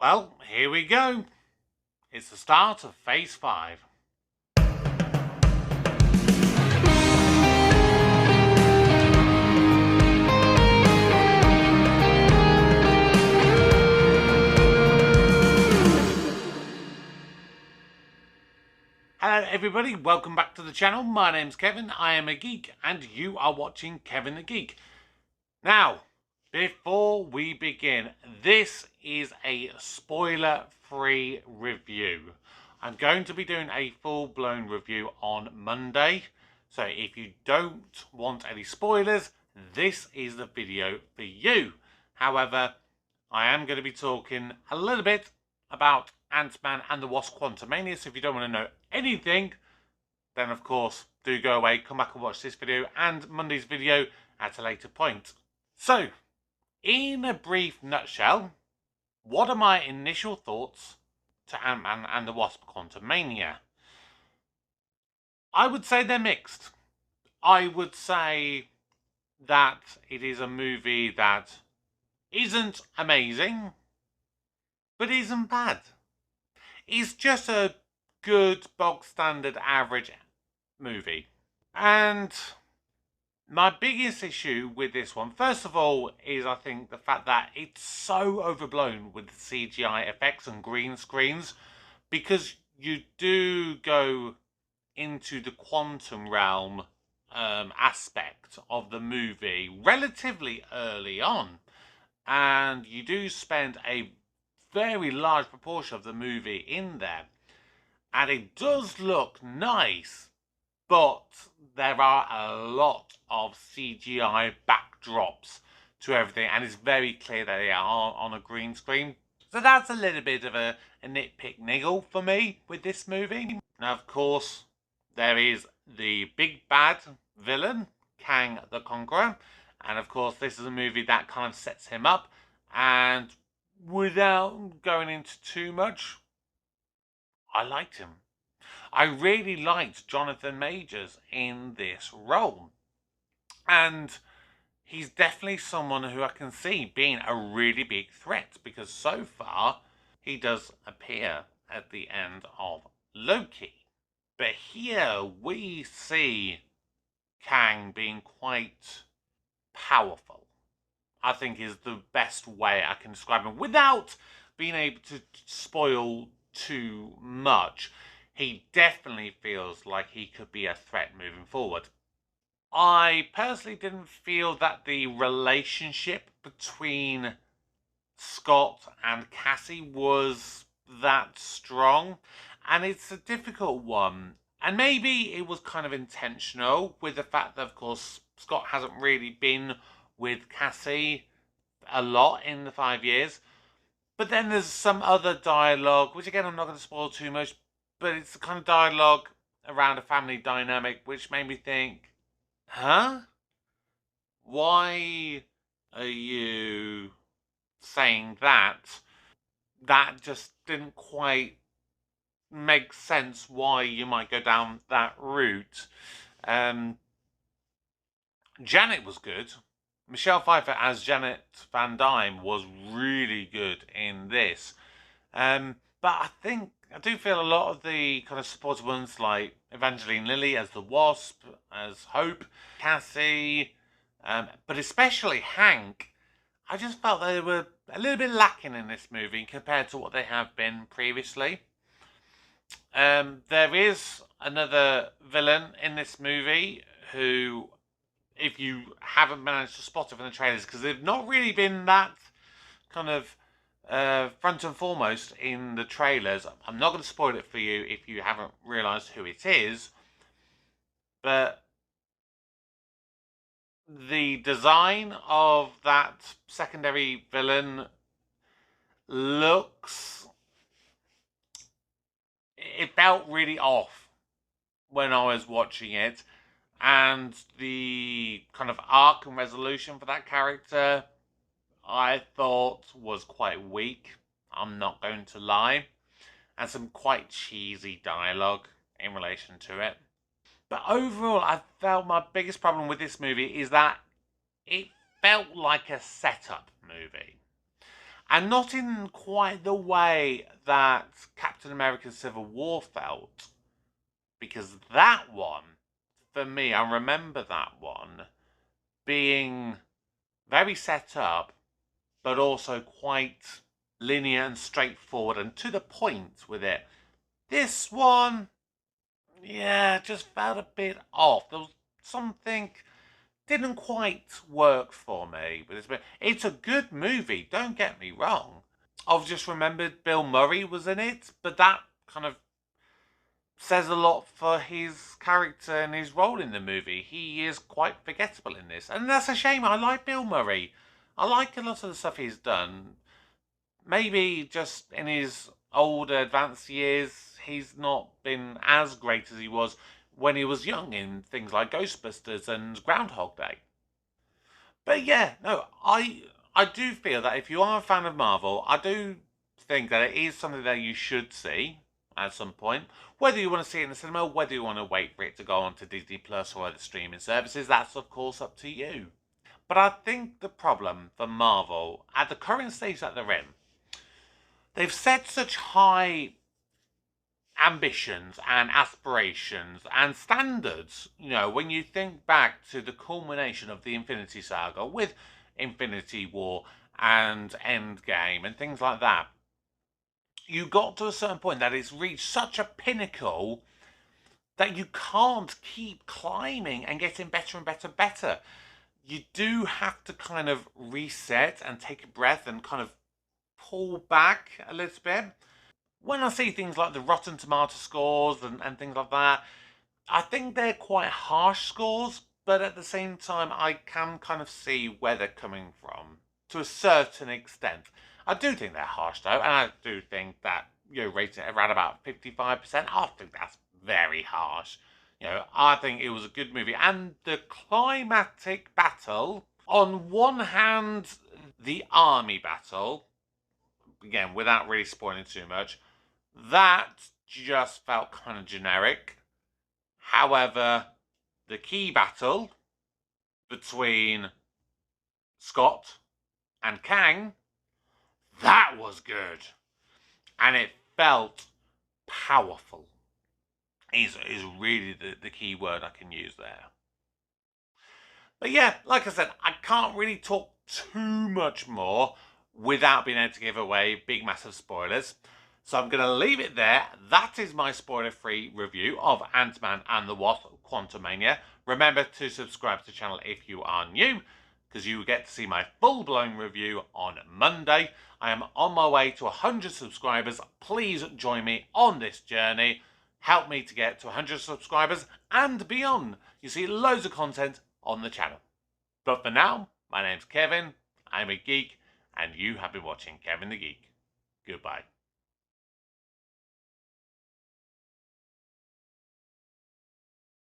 Well, here we go. It's the start of Phase 5. Hello everybody, welcome back to the channel. My name's Kevin, I am a geek, and you are watching Kevin the Geek. Now, before we begin, this is a spoiler-free review. I'm going to be doing a full-blown review on Monday, so if you don't want any spoilers, this is the video for you. However, I am going to be talking a little bit about Ant-Man and the Wasp Quantumania, so if you don't want to know anything, then of course do go away, come back and watch this video and Monday's video at a later point. So, in a brief nutshell, what are my initial thoughts to Ant-Man and the Wasp Quantumania? I would say they're mixed. I would say that it is a movie that isn't amazing, but isn't bad. It's just a good, bog standard, average movie. And my biggest issue with this one, first of all, is I think the fact that it's so overblown with CGI effects and green screens, because you do go into the quantum realm aspect of the movie relatively early on, and you do spend a very large proportion of the movie in there, and it does look nice, but there are a lot of CGI backdrops to everything, and it's very clear that they are on a green screen. So that's a little bit of a nitpick niggle for me with this movie. Now, of course, there is the big bad villain, Kang the Conqueror, and of course this is a movie that kind of sets him up, and without going into too much, I liked him. I really liked Jonathan Majors in this role. And he's definitely someone who I can see being a really big threat, because so far he does appear at the end of Loki. But here we see Kang being quite powerful, I think is the best way I can describe him without being able to spoil too much. He definitely feels like he could be a threat moving forward. I personally didn't feel that the relationship between Scott and Cassie was that strong, and it's a difficult one. And maybe it was kind of intentional with the fact that, of course, Scott hasn't really been with Cassie a lot in the 5 years. But then there's some other dialogue, which again I'm not going to spoil too much, but it's the kind of dialogue around a family dynamic which made me think, huh? Why are you saying that? That just didn't quite make sense why you might go down that route. Janet was good. Michelle Pfeiffer as Janet Van Dyne was really good in this. But I do feel a lot of the kind of supportive ones, like Evangeline Lilly as the Wasp, as Hope, Cassie, but especially Hank, I just felt they were a little bit lacking in this movie compared to what they have been previously. There is another villain in this movie who, if you haven't managed to spot it from the trailers, because they've not really been that kind of front and foremost in the trailers. I'm not going to spoil it for you if you haven't realised who it is, but the design of that secondary villain it felt really off when I was watching it. And the kind of arc and resolution for that character, I thought was quite weak. I'm not going to lie. And some quite cheesy dialogue in relation to it. But overall, I felt my biggest problem with this movie is that it felt like a setup movie. And not in quite the way that Captain America Civil War felt. Because that one, for me, I remember that one being very set up, but also quite linear and straightforward and to the point with it. This one, yeah, just felt a bit off. There was something didn't quite work for me. But it's a good movie, don't get me wrong. I've just remembered Bill Murray was in it, but that kind of says a lot for his character and his role in the movie. He is quite forgettable in this, and that's a shame. I like Bill Murray. I like a lot of the stuff he's done. Maybe just in his older, advanced years, he's not been as great as he was when he was young in things like Ghostbusters and Groundhog Day. But yeah, no, I do feel that if you are a fan of Marvel, I do think that it is something that you should see at some point. Whether you want to see it in the cinema, whether you want to wait for it to go on to Disney Plus or other streaming services, that's of course up to you. But I think the problem for Marvel, at the current stage that they're in, they've set such high ambitions and aspirations and standards. You know, when you think back to the culmination of the Infinity Saga with Infinity War and Endgame and things like that, you got to a certain point that it's reached such a pinnacle that you can't keep climbing and getting better and better and better. You do have to kind of reset and take a breath and kind of pull back a little bit. When I see things like the Rotten Tomato scores and things like that, I think they're quite harsh scores, but at the same time, I can kind of see where they're coming from to a certain extent. I do think they're harsh though, and I do think that, you know, rating it around about 55%, I think that's very harsh. You know, I think it was a good movie, and the climactic battle, on one hand, the army battle, again, without really spoiling too much, that just felt kind of generic. However, the key battle between Scott and Kang, that was good. And it felt powerful. Is really the key word I can use there. But yeah, like I said, I can't really talk too much more without being able to give away big, massive spoilers. So I'm going to leave it there. That is my spoiler-free review of Ant-Man and the Wasp: Quantumania. Remember to subscribe to the channel if you are new, because you will get to see my full-blown review on Monday. I am on my way to 100 subscribers. Please join me on this journey. Help me to get to 100 subscribers and beyond. You see loads of content on the channel. But for now, my name's Kevin, I'm a geek, and you have been watching Kevin the Geek. Goodbye.